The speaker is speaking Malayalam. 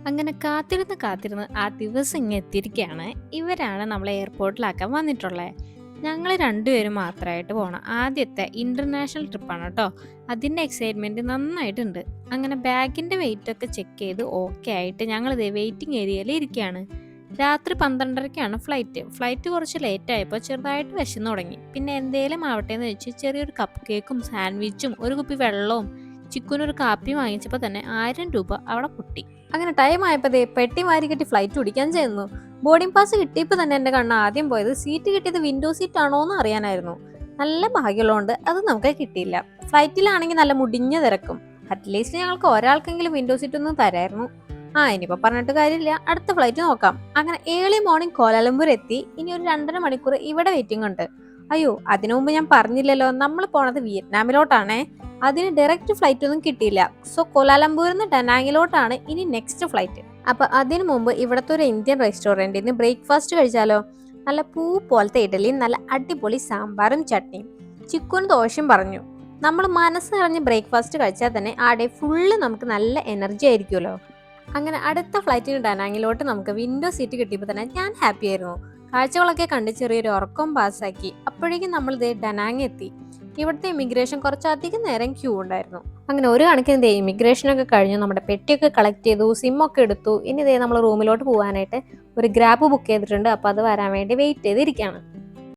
അങ്ങനെ കാത്തിരുന്ന് ആ ദിവസം ഇങ്ങ് എത്തിയിരിക്കുകയാണ്. ഇവരാണ് നമ്മളെ എയർപോർട്ടിലാക്കാൻ വന്നിട്ടുള്ളത്. ഞങ്ങൾ രണ്ടുപേരും മാത്രമായിട്ട് പോണം. ആദ്യത്തെ ഇന്റർനാഷണൽ ട്രിപ്പാണ് കേട്ടോ. അതിൻ്റെ എക്സൈറ്റ്മെൻറ്റ് നന്നായിട്ടുണ്ട്. അങ്ങനെ ബാഗിൻ്റെ വെയിറ്റ് ഒക്കെ ചെക്ക് ചെയ്ത് ഓക്കെ ആയിട്ട് ഞങ്ങളിതേ വെയിറ്റിംഗ് ഏരിയയിൽ ഇരിക്കുകയാണ്. രാത്രി 12:30ക്കാണ് ഫ്ലൈറ്റ്. ഫ്ലൈറ്റ് കുറച്ച് ലേറ്റ് ആയപ്പോൾ ചെറുതായിട്ട് വിശന്ന് തുടങ്ങി. പിന്നെ എന്തേലും ആവട്ടെ എന്ന് വെച്ച് ചെറിയൊരു കപ്പ് കേക്കും സാൻഡ്വിച്ചും ഒരു കുപ്പി വെള്ളവും ചിക്കുനൊരു കാപ്പിയും വാങ്ങിച്ചപ്പോൾ തന്നെ 1000 രൂപ അവിടെ പൊട്ടി. അങ്ങനെ ടൈം ആയപ്പോൾ ദേ പെട്ടി മാരി കെട്ടി ഫ്ലൈറ്റ് പിടിക്കാൻ ചെന്നു. ബോർഡിംഗ് പാസ് കിട്ടിയപ്പോൾ തന്നെ എൻ്റെ കണ്ണ് ആദ്യം പോയത് സീറ്റ് കിട്ടിയത് വിൻഡോ സീറ്റ് ആണോ എന്ന് അറിയാനായിരുന്നു. നല്ല ഭാഗ്യമുള്ളതുകൊണ്ട് അത് നമുക്ക് കിട്ടിയില്ല. ഫ്ലൈറ്റിലാണെങ്കിൽ നല്ല മുടിഞ്ഞ തിരക്കും. അറ്റ്ലീസ്റ്റ് ഞങ്ങൾക്ക് ഒരാൾക്കെങ്കിലും വിൻഡോ സീറ്റ് ഒന്നും തരായിരുന്നു. ഇനിയിപ്പോൾ പറഞ്ഞിട്ട് കാര്യമില്ല, അടുത്ത ഫ്ലൈറ്റ് നോക്കാം. അങ്ങനെ ഏർലി മോർണിംഗ് കോലാലംപൂർ എത്തി. ഇനി ഒരു 2.5 മണിക്കൂർ ഇവിടെ വെയിറ്റിംഗ് ഉണ്ട്. അയ്യോ, അതിനു മുമ്പ് ഞാൻ പറഞ്ഞില്ലല്ലോ, നമ്മൾ പോണത് വിയറ്റ്നാമിലോട്ടാണേ. അതിന് ഡയറക്റ്റ് ഫ്ലൈറ്റ് ഒന്നും കിട്ടിയില്ല. സോ കോലാലംപൂരിൽ നിന്ന് ഡനാങ്ങിലോട്ടാണ് ഇനി നെക്സ്റ്റ് ഫ്ലൈറ്റ്. അപ്പൊ അതിനു മുമ്പ് ഇവിടുത്തെ ഒരു ഇന്ത്യൻ റെസ്റ്റോറൻറ്റിൽ നിന്ന് ബ്രേക്ക്ഫാസ്റ്റ് കഴിച്ചാലോ? നല്ല പൂ പോലത്തെ ഇഡലിയും നല്ല അടിപൊളി സാമ്പാറും ചട്നിയും. ചിക്കനും ദോശയും പറഞ്ഞു. നമ്മൾ മനസ്സ് നിറഞ്ഞ് ബ്രേക്ക്ഫാസ്റ്റ് കഴിച്ചാൽ തന്നെ ആ ഡേ ഫുള്ള് നമുക്ക് നല്ല എനർജി ആയിരിക്കുമല്ലോ. അങ്ങനെ അടുത്ത ഫ്ലൈറ്റിന് ഡനാങ്ങിലോട്ട് നമുക്ക് വിൻഡോ സീറ്റ് കിട്ടിയപ്പോൾ തന്നെ ഞാൻ ഹാപ്പി ആയിരുന്നു. കാഴ്ചകളൊക്കെ കണ്ട് ചെറിയൊരു ഉറക്കം പാസ്സാക്കി. അപ്പോഴേക്കും നമ്മൾ ഇതേ ഡനാങ് എത്തി. ഇവിടുത്തെ ഇമിഗ്രേഷൻ കുറച്ചധികം നേരം ക്യൂ ഉണ്ടായിരുന്നു. അങ്ങനെ ഒരു കണക്കിന് ഇമിഗ്രേഷനൊക്കെ കഴിഞ്ഞു. നമ്മുടെ പെട്ടിയൊക്കെ കളക്ട് ചെയ്തു, സിമ്മൊക്കെ എടുത്തു. ഇനി നമ്മൾ റൂമിലോട്ട് പോകാനായിട്ട് ഒരു ഗ്രാബ് ബുക്ക് ചെയ്തിട്ടുണ്ട്. അപ്പോൾ അത് വരാൻ വേണ്ടി വെയിറ്റ് ചെയ്തിരിക്കുകയാണ്.